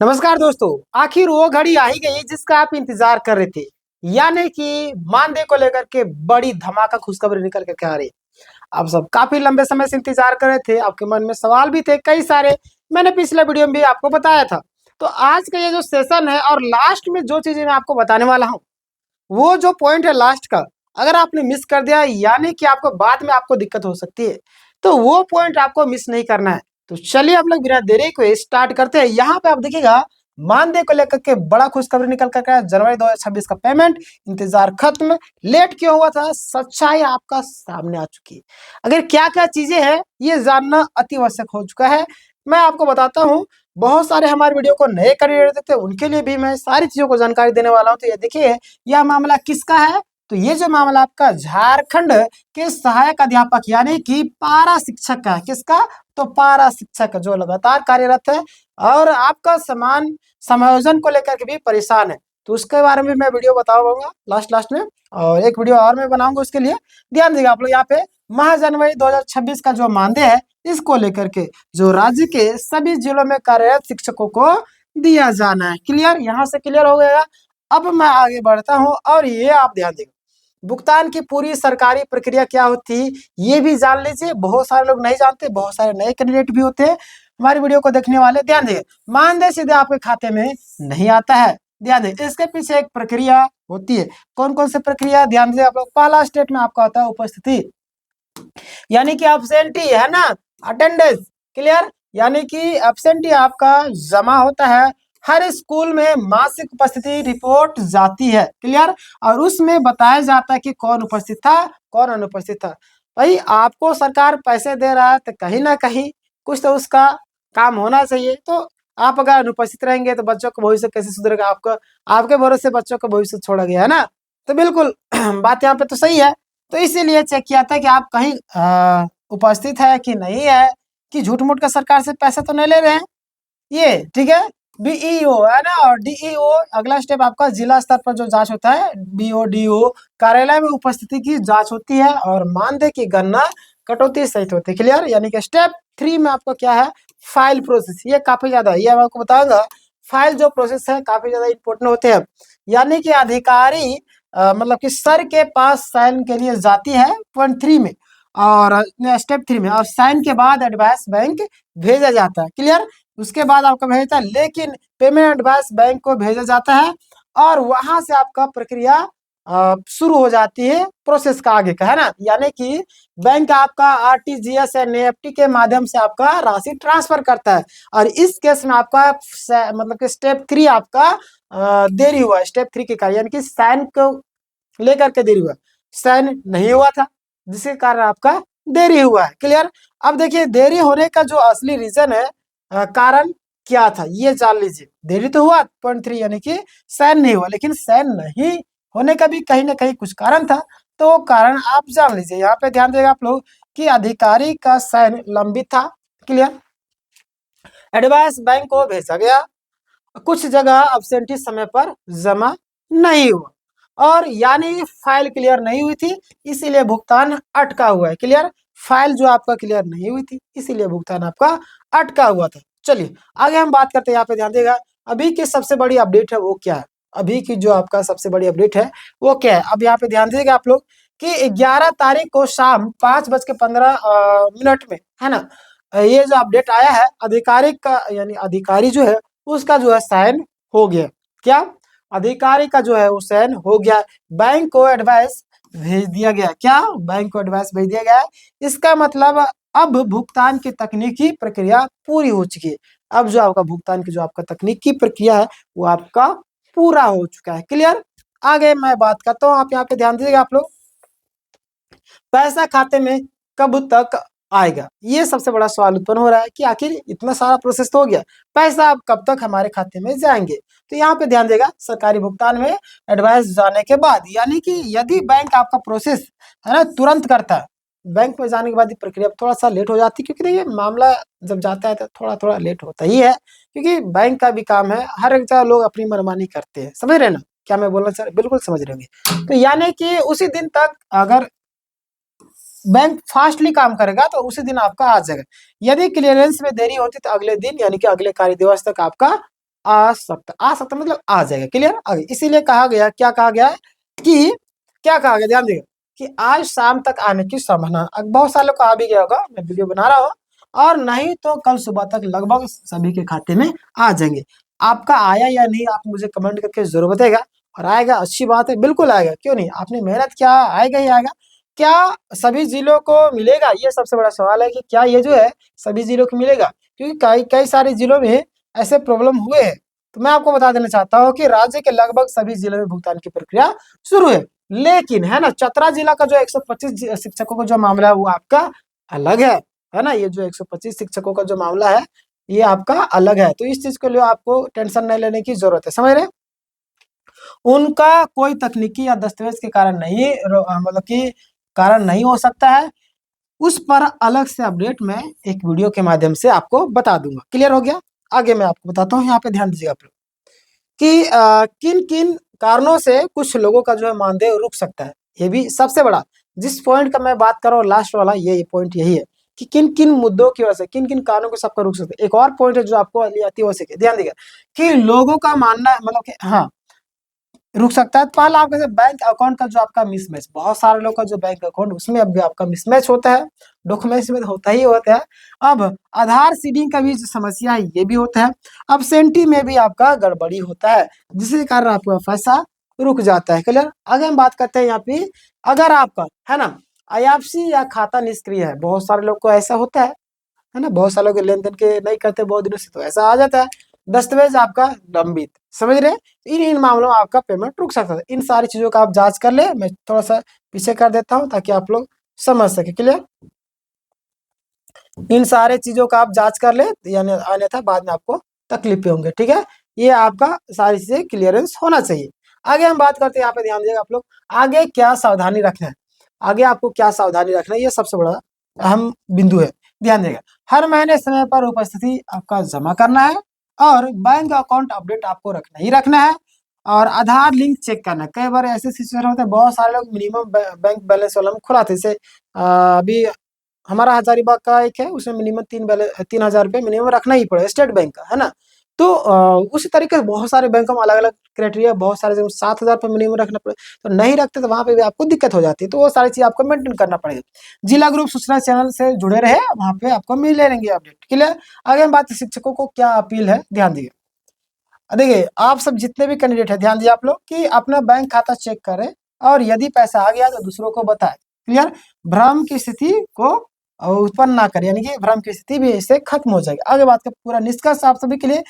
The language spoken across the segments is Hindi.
नमस्कार दोस्तों। आखिर वो घड़ी आ ही गई जिसका आप इंतजार कर रहे थे, यानी कि मानदेय को लेकर के बड़ी धमाका खुशखबरी निकल के आ रही है। आप सब काफी लंबे समय से इंतजार कर रहे थे, आपके मन में सवाल भी थे कई सारे। मैंने पिछले वीडियो में भी आपको बताया था। तो आज का ये जो सेशन है और लास्ट में जो चीजें मैं आपको बताने वाला हूँ, वो जो पॉइंट है लास्ट का, अगर आपने मिस कर दिया यानी कि आपको बाद में आपको दिक्कत हो सकती है। तो वो पॉइंट आपको मिस नहीं करना है। तो चलिए आप लोग बिना देरी को स्टार्ट करते हैं। यहाँ पे आप देखिएगा मानदेय को लेकर के बड़ा खुशखबरी निकल कर आया। जनवरी 2026 का पेमेंट, इंतजार खत्म। लेट क्यों हुआ था, सच्चाई आपका सामने आ चुकी है। अगर क्या क्या चीजें हैं ये जानना अति आवश्यक हो चुका है। मैं आपको बताता हूँ। बहुत सारे हमारे वीडियो को नए कैंडिडेट थे, उनके लिए भी मैं सारी चीजों को जानकारी देने वाला हूँ। तो ये देखिए, यह मामला किसका है। तो ये जो मामला आपका झारखंड के सहायक अध्यापक यानी कि पारा शिक्षक का है। किसका? तो पारा शिक्षक जो लगातार कार्यरत है और आपका समान समायोजन को लेकर के भी परेशान है। तो उसके बारे में मैं वीडियो बताऊंगा लास्ट लास्ट में, और एक वीडियो और मैं बनाऊंगा उसके लिए। ध्यान दीजिएगा आप लोग। यहाँ पे माह जनवरी 2026 का जो मानदेय है, इसको लेकर के जो राज्य के सभी जिलों में कार्यरत शिक्षकों को दिया जाना है। क्लियर? यहाँ से क्लियर हो गया। अब मैं आगे बढ़ता हूँ और ये आप ध्यान देंगे, भुगतान की पूरी सरकारी प्रक्रिया क्या होती है ये भी जान लीजिए। बहुत सारे लोग नहीं जानते, बहुत सारे नए कैंडिडेट भी होते हैं हमारी वीडियो को देखने वाले। ध्यान दें, मानदेय सीधे आपके खाते में नहीं आता है। ध्यान दें, इसके पीछे एक प्रक्रिया होती है। कौन कौन सी प्रक्रिया? ध्यान दें आप लोग। पहला स्टेप में आपका होता है उपस्थिति, यानी कि एब्सेंटी है ना, अटेंडेंस। क्लियर? यानी कि एब्सेंटी आपका जमा होता है। हर स्कूल में मासिक उपस्थिति रिपोर्ट जाती है। क्लियर? और उसमें बताया जाता है कि कौन उपस्थित था, कौन अनुपस्थित था। भाई आपको सरकार पैसे दे रहा है तो कहीं ना कहीं कुछ तो उसका काम होना चाहिए। तो आप अगर अनुपस्थित रहेंगे तो बच्चों का भविष्य कैसे सुधरेगा? आपका आपके भरोसे बच्चों का भविष्य छोड़ा गया है ना। तो बिल्कुल बात यहाँ पे तो सही है। तो इसीलिए चेक किया था कि आप कहीं उपस्थित है कि नहीं है, कि झूठ मूठ का सरकार से पैसा तो नहीं ले रहे हैं ये। ठीक है, बीईओ है ना, और डीईओ अगला स्टेप आपका जिला स्तर पर जो जांच होता है, बीओडीओ कार्यालय में उपस्थिति की जांच होती है और मानदेय की गणना कटौती सहित होती है। क्लियर? यानी कि स्टेप 3 में आपको क्या है, फाइल प्रोसेस। ये काफी ज्यादा, ये मैं आपको बताऊंगा। फाइल जो प्रोसेस है काफी ज्यादा इंपॉर्टेंट होते हैं। यानी कि अधिकारी मतलब कि सर के पास साइन के लिए जाती है पॉइंट 3 में, और स्टेप 3 में, और साइन के बाद एडवाइस बैंक भेजा जाता है। क्लियर? उसके बाद आपका भेजता है, लेकिन पेमेंट एडवाइस बैंक को भेजा जाता है और वहां से आपका प्रक्रिया शुरू हो जाती है प्रोसेस का आगे का, है ना। यानी कि बैंक आपका आरटीजीएस या नेफ्टी के माध्यम से आपका राशि ट्रांसफर करता है। और इस केस में आपका मतलब कि स्टेप 3 आपका देरी हुआ है। स्टेप 3 के कारण, यानी कि साइन को लेकर के देरी हुआ, साइन नहीं हुआ था जिसके कारण आपका देरी हुआ है। क्लियर? अब देखिए, देरी होने का जो असली रीजन है, कारण क्या था ये जान लीजिए। देरी तो हुआ पॉइंट 3 यानी कि साइन नहीं हुआ, लेकिन साइन नहीं होने का भी कहीं ना कहीं कुछ कारण था। तो वो कारण आप जान लीजिए। यहाँ पे ध्यान देगा आप लोग कि अधिकारी का साइन लंबित था। क्लियर? एडवाइस बैंक को भेजा गया, कुछ जगह अब्सेंटी समय पर जमा नहीं हुआ, और यानी फाइल क्लियर नहीं हुई थी, इसीलिए भुगतान अटका हुआ है। क्लियर? फाइल जो आपका क्लियर नहीं हुई थी इसीलिए भुगतान आपका अटका हुआ था। चलिए आगे हम बात करते हैं। यहाँ पे ध्यान देगा, अभी की सबसे बड़ी अपडेट है वो क्या है। अभी की जो आपका सबसे बड़ी अपडेट है वो क्या है, अब यहाँ पे ध्यान दीजिएगा आप लोग कि 11 तारीख को शाम 5:15 में, है ना, ये जो अपडेट आया है, आधिकारिक का यानी अधिकारी जो है उसका जो है साइन हो गया। क्या? अधिकारी का जो है वो साइन हो गया। बैंक को एडवाइस भेज दिया गया। क्या? बैंक को एडवाइस भेज दिया गया है। इसका मतलब अब भुगतान की तकनीकी प्रक्रिया पूरी हो चुकी है। अब जो आपका भुगतान की जो आपका तकनीकी प्रक्रिया है वो आपका पूरा हो चुका है। क्लियर? आगे मैं बात करता हूँ, आप यहाँ पे ध्यान दीजिएगा आप लोग। पैसा खाते में कब तक आएगा, ये सबसे बड़ा सवाल उत्पन्न हो रहा है कि आखिर इतना सारा प्रोसेस तो हो गया, पैसा अब कब तक हमारे खाते में जाएंगे। तो यहाँ पे ध्यान देगा, सरकारी भुगतान में एडवाइस जाने के बाद, यानी कि यदि बैंक आपका प्रोसेस है ना तुरंत करता है, बैंक में जाने के बाद प्रक्रिया थोड़ा सा लेट हो जाती है, क्योंकि देखिए मामला जब जाता है तो थोड़ा थोड़ा लेट होता ही है, क्योंकि बैंक का भी काम है। हर एक जगह लोग अपनी मनमानी करते हैं। समझ रहे हैं ना क्या मैं बोलना चाह रहा? बिल्कुल समझ रहे होंगे। तो यानी कि उसी दिन तक अगर बैंक फास्टली काम करेगा तो उसी दिन आपका आ जाएगा। यदि क्लियरेंस में देरी होती तो अगले दिन यानी कि अगले कार्य दिवस तक आपका आ सकता मतलब आ जाएगा। क्लियर, आगे इसीलिए कहा गया, क्या कहा गया है कि, क्या कहा गया, ध्यान देगा कि आज शाम तक आने की संभावना। अब बहुत सारे लोग को आ भी गया होगा, मैं वीडियो बना रहा हूँ, और नहीं तो कल सुबह तक लगभग सभी के खाते में आ जाएंगे। आपका आया या नहीं, आप मुझे कमेंट करके जरूर बताएगा। और आएगा, अच्छी बात है, बिल्कुल आएगा, क्यों नहीं, आपने मेहनत किया, आएगा ही आएगा। क्या सभी जिलों को मिलेगा, ये सबसे बड़ा सवाल है कि क्या ये जो है सभी जिलों को मिलेगा, क्योंकि कई कई सारे जिलों में ऐसे प्रॉब्लम हुए हैं। तो मैं आपको बता देना चाहता हूँ कि राज्य के लगभग सभी जिलों में भुगतान की प्रक्रिया शुरू है। लेकिन है ना, चतरा जिला का जो 125 शिक्षकों का जो मामला है वो आपका अलग है ना, ये जो 125 शिक्षकों का जो मामला है ये आपका अलग है। तो इस चीज के लिए आपको टेंशन नहीं लेने की जरूरत है, समझ रहे हैं? उनका कोई तकनीकी या दस्तावेज के कारण नहीं, मतलब कि कारण नहीं हो सकता है, उस पर अलग से अपडेट मैं एक वीडियो के माध्यम से आपको बता दूंगा। क्लियर हो गया? आगे मैं आपको बताता हूँ, यहाँ पे ध्यान दीजिएगा आप लोग कि किन किन कारणों से कुछ लोगों का जो है मानदेय रुक सकता है। ये भी सबसे बड़ा, जिस पॉइंट का मैं बात कर रहा हूँ लास्ट वाला, ये पॉइंट यही है कि किन किन मुद्दों की वजह से, किन किन कारणों के सबका रुक सकता है। एक और पॉइंट है जो आपको अति आवश्यक है, ध्यान दीजिएगा कि लोगों का मानना है, मतलब कि हाँ रुक सकता है। पहला आपका जैसे बैंक अकाउंट का जो आपका मिसमैच, बहुत सारे लोग का जो बैंक अकाउंट उसमें अभी आपका मिसमैच होता है, डॉक्यूमेंट्स में होता ही होता है। अब आधार सीडिंग का भी जो समस्या है ये भी होता है। अब सेंटी में भी आपका गड़बड़ी होता है, जिसके कारण आपका पैसा रुक जाता है। क्लियर? आगे हम बात करते हैं यहाँ पे, अगर आपका है ना IFC या खाता निष्क्रिय है, बहुत सारे लोग को ऐसा होता है ना, बहुत सालों के लेन देन के नहीं करते बहुत दिनों से, तो ऐसा आ जाता है। दस्तावेज आपका लंबित, समझ रहे हैं? इन मामलों में आपका पेमेंट रुक सकता है। इन सारी चीजों का आप जांच कर ले, मैं थोड़ा सा पीछे कर देता हूं ताकि आप लोग समझ सके। क्लियर? इन सारे चीजों का आप जांच कर ले, यानी अन्यथा बाद में आपको तकलीफें होंगे। ठीक है, ये आपका सारी चीजें क्लियरेंस होना चाहिए। आगे हम बात करते हैं, यहाँ पे ध्यान दीजिएगा आप लोग, आगे क्या सावधानी रखना है, आगे आपको क्या सावधानी रखना है, ये सबसे बड़ा अहम बिंदु है। ध्यान देगा, हर महीने समय पर उपस्थिति आपका जमा करना है, और बैंक अकाउंट अपडेट आपको रखना ही रखना है, और आधार लिंक चेक करना है। कई बार ऐसे सिचुएशन होते हैं, बहुत सारे लोग मिनिमम बैंक बैलेंस वाला में खुलाते, जैसे अभी हमारा हजारीबाग का एक है, उसमें मिनिमम 3,000 रुपये मिनिमम रखना ही पड़ेगा, स्टेट बैंक का है ना। तो उसी तरीके से बहुत सारे बैंकों में अलग अलग क्राइटेरिया, बहुत सारे जगह 7,000 रुपये मिनिमम रखना पड़ेगा, तो नहीं रखते तो वहाँ पे भी आपको दिक्कत हो जाती है। तो वो सारी चीज आपको मेंटेन करना पड़ेगा। जिला ग्रुप सूचना चैनल से जुड़े रहे, वहाँ पे आपको मिल लेंगे अपडेट। क्लियर? आगे हम बात, शिक्षकों को क्या अपील है, ध्यान दिए। देखिए, आप सब जितने भी कैंडिडेट है, ध्यान दिए आप लोग कि अपना बैंक खाता चेक करें, और यदि पैसा आ गया तो दूसरों को बताएं। क्लियर? भ्रम की स्थिति को उत्पन्न ना करें, यानी कि भ्रम की स्थिति भी इससे खत्म हो जाएगी। आगे बात का पूरा निष्कर्ष आप सभी के लिए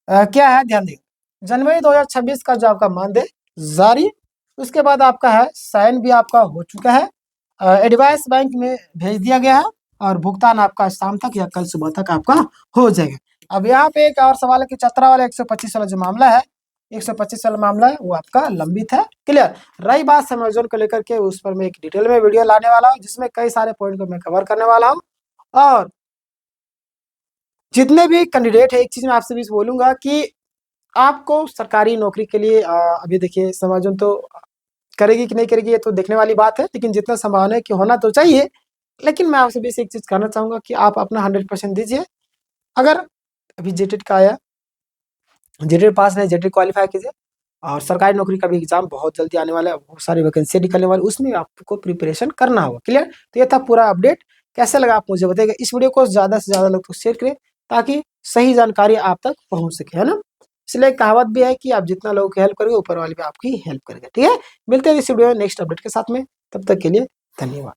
क्या है, ध्यान दिए। जनवरी 2026 का जो आपका मानदेय जारी, उसके बाद आपका है साइन भी आपका हो चुका है, एडवाइस बैंक में भेज दिया गया है, और भुगतान आपका शाम तक या कल सुबह तक आपका हो जाएगा। अब यहाँ पे एक और सवाल है कि चतरा वाला 125 वाला जो मामला है, 125 वाला मामला है वो आपका लंबित है। क्लियर? रही बात समायोजन को लेकर के, उस पर मैं एक डिटेल में वीडियो लाने वाला हूँ, जिसमें कई सारे पॉइंट को मैं कवर करने वाला हूँ। और जितने भी कैंडिडेट है, एक चीज मैं आपसे भी बोलूंगा कि आपको सरकारी नौकरी के लिए अभी देखिए समायोजन तो करेगी कि नहीं करेगी ये तो देखने वाली बात है, लेकिन जितना संभावना है कि होना तो चाहिए। लेकिन मैं आपसे भी एक चीज कहना चाहूंगा कि आप अपना 100% दीजिए। अगर अभी जेटेट का आया, जेटेट पास नहीं, जेटेट क्वालिफाई कीजिए, और सरकारी नौकरी का भी एग्जाम बहुत जल्दी आने वाला है, बहुत सारी वैकेंसी निकलने वाली, उसमें आपको प्रिपरेशन करना होगा। क्लियर? तो ये था पूरा अपडेट। कैसे लगा आप मुझे बताइएगा। इस वीडियो को ज्यादा से ज्यादा लोग शेयर करें, ताकि सही जानकारी आप तक पहुंच सके, है ना। इसलिए कहावत भी है कि आप जितना लोगों की हेल्प करोगे, ऊपर वाले भी आपकी हेल्प करेगा। ठीक है, मिलते हैं इस वीडियो में नेक्स्ट अपडेट के साथ में, तब तक के लिए धन्यवाद।